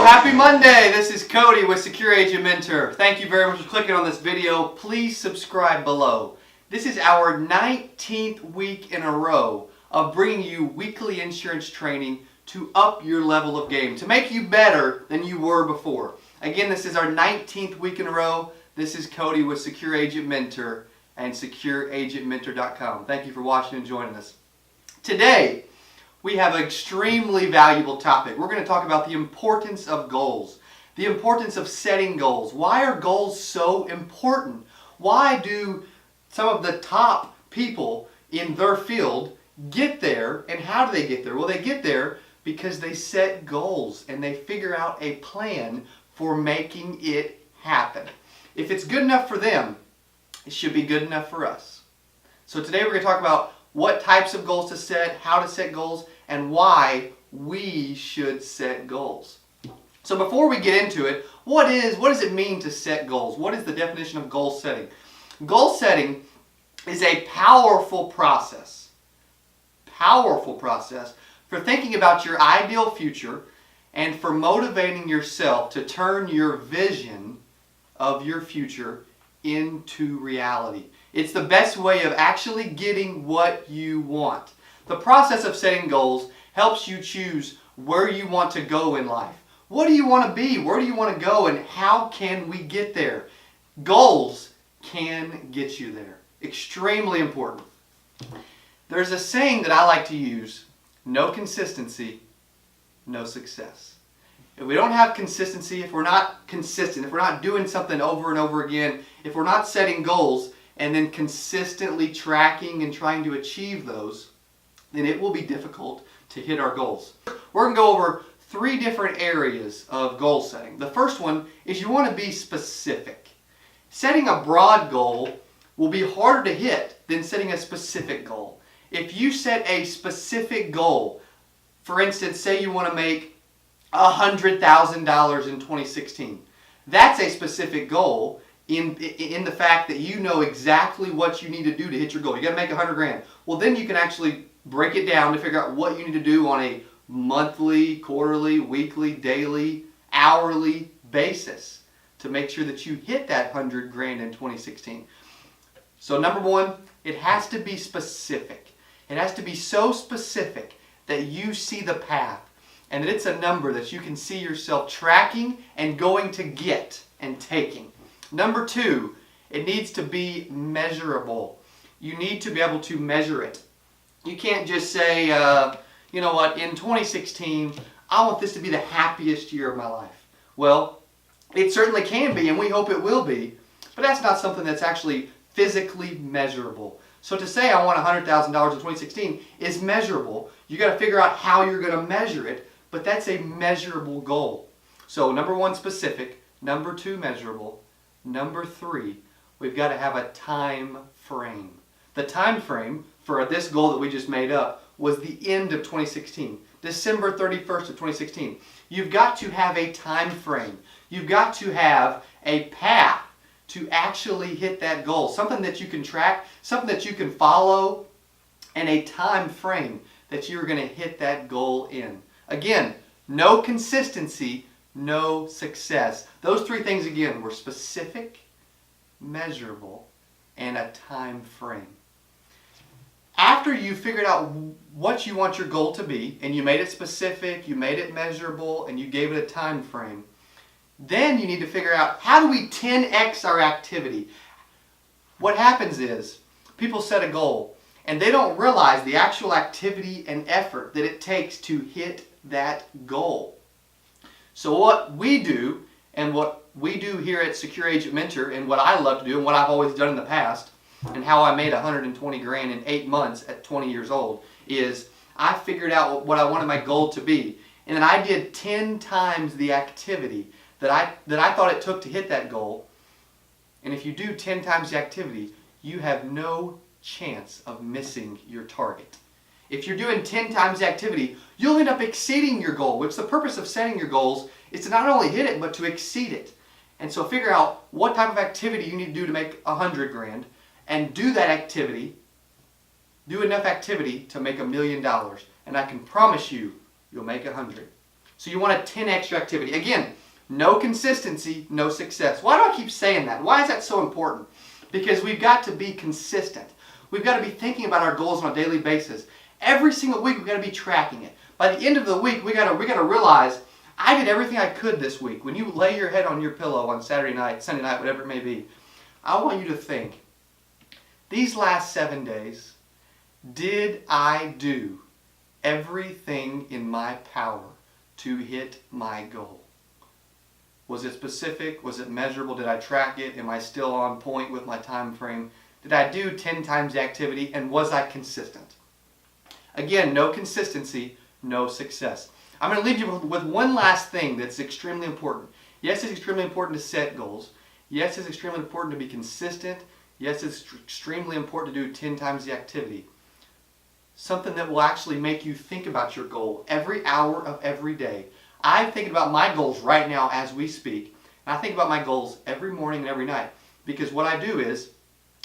happy Monday! This is Cody with Secure Agent Mentor. Thank you very much for clicking on this video. Please subscribe below. This is our 19th week in a row of bringing you weekly insurance training to up your level of game, to make you better than you were before. Again, this is our 19th week in a row. This is Cody with Secure Agent Mentor and SecureAgentMentor.com. Thank you for watching and joining us. Today, we have an extremely valuable topic. We're going to talk about the importance of goals, the importance of setting goals. Why are goals so important? Why do some of the top people in their field get there, and how do they get there? Well, they get there because they set goals and they figure out a plan for making it happen. If it's good enough for them, it should be good enough for us. So today we're going to talk about what types of goals to set, how to set goals, and why we should set goals. So before we get into it, what does it mean to set goals? What is the definition of goal setting? Goal setting is a powerful process for thinking about your ideal future and for motivating yourself to turn your vision of your future into reality. It's the best way of actually getting what you want. The process of setting goals helps you choose where you want to go in life. What do you want to be? Where do you want to go? And how can we get there? Goals can get you there. Extremely important. There's a saying that I like to use: no consistency, no success. If we don't have consistency, if we're not consistent, if we're not doing something over and over again, if we're not setting goals and then consistently tracking and trying to achieve those, then it will be difficult to hit our goals. We're going to go over 3 different areas of goal setting. The first one is you want to be specific. Setting a broad goal will be harder to hit than setting a specific goal. If you set a specific goal, for instance, say you want to make $100,000 in 2016. That's a specific goal in the fact that you know exactly what you need to do to hit your goal. You got to make 100 grand. Well, then you can actually break it down to figure out what you need to do on a monthly, quarterly, weekly, daily, hourly basis to make sure that you hit that 100 grand in 2016. So number 1, it has to be specific. It has to be so specific that you see the path and that it's a number that you can see yourself tracking and going to get and taking. Number 2, it needs to be measurable. You need to be able to measure it. You can't just say, you know what, in 2016, I want this to be the happiest year of my life. Well, it certainly can be, and we hope it will be, but that's not something that's actually physically measurable. So to say I want $100,000 in 2016 is measurable. You got to figure out how you're going to measure it, but that's a measurable goal. So number 1, specific. Number 2, measurable. Number 3, we've got to have a time frame. The time frame for this goal that we just made up was the end of 2016, December 31st of 2016. You've got to have a time frame. You've got to have a path to actually hit that goal, something that you can track, something that you can follow, and a time frame that you're going to hit that goal in. Again, no consistency, no success. Those 3 things again were specific, measurable, and a time frame. After you figured out what you want your goal to be, and you made it specific, you made it measurable, and you gave it a time frame, then you need to figure out, how do we 10x our activity? What happens is, people set a goal, and they don't realize the actual activity and effort that it takes to hit that goal. So what we do, and what we do here at Secure Agent Mentor, and what I love to do, and what I've always done in the past, and how I made 120 grand in 8 months at 20 years old, is I figured out what I wanted my goal to be, and then I did 10 times the activity that I thought it took to hit that goal. And if you do 10 times the activity, you have no chance of missing your target. If you're doing 10 times the activity, you'll end up exceeding your goal, which the purpose of setting your goals is to not only hit it, but to exceed it. And so figure out what type of activity you need to do to make 100 grand, and do that activity, do enough activity to make $1 million. And I can promise you, you'll make 100. So you want a 10 extra activity. Again, no consistency, no success. Why do I keep saying that? Why is that so important? Because we've got to be consistent. We've got to be thinking about our goals on a daily basis. Every single week we've got to be tracking it. By the end of the week, we got to realize I did everything I could this week. When you lay your head on your pillow on Saturday night, Sunday night, whatever it may be, I want you to think, these last 7 days, did I do everything in my power to hit my goal? Was it specific? Was it measurable? Did I track it? Am I still on point with my time frame? Did I do 10 times the activity, and was I consistent? Again, no consistency, no success. I'm going to leave you with one last thing that's extremely important. Yes, it's extremely important to set goals. Yes, it's extremely important to be consistent. Yes, it's extremely important to do 10 times the activity. Something that will actually make you think about your goal every hour of every day. I'm thinking about my goals right now as we speak. And I think about my goals every morning and every night. Because what I do is,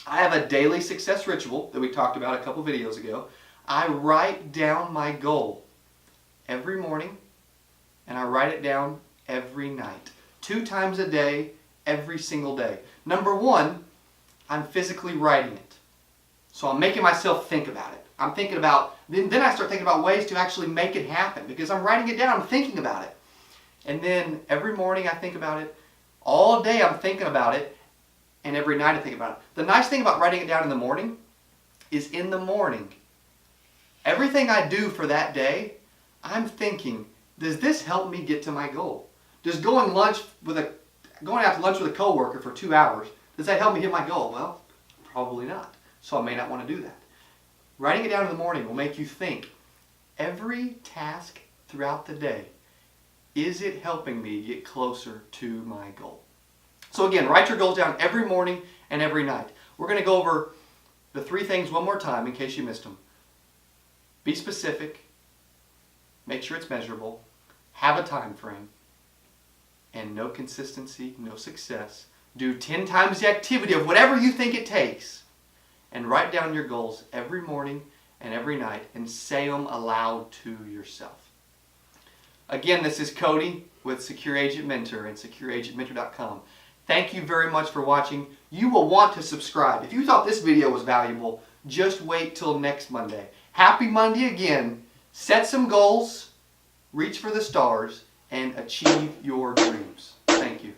I have a daily success ritual that we talked about a couple videos ago. I write down my goal every morning, and I write it down every night. 2 times a day, every single day. Number 1, I'm physically writing it. So I'm making myself think about it. I'm thinking about, then I start thinking about ways to actually make it happen because I'm writing it down, I'm thinking about it. And then every morning I think about it. All day I'm thinking about it, and every night I think about it. The nice thing about writing it down in the morning is in the morning, everything I do for that day, I'm thinking, does this help me get to my goal? Does going out to lunch with a coworker for 2 hours, does that help me hit my goal? Well, probably not. So I may not want to do that. Writing it down in the morning will make you think, every task throughout the day, is it helping me get closer to my goal? So again, write your goals down every morning and every night. We're going to go over the 3 things one more time in case you missed them. Be specific. Make sure it's measurable. Have a time frame. And no consistency, no success. Do 10 times the activity of whatever you think it takes. And write down your goals every morning and every night and say them aloud to yourself. Again, this is Cody with Secure Agent Mentor and SecureAgentMentor.com. Thank you very much for watching. You will want to subscribe. If you thought this video was valuable, just wait till next Monday. Happy Monday again. Set some goals, reach for the stars, and achieve your dreams. Thank you.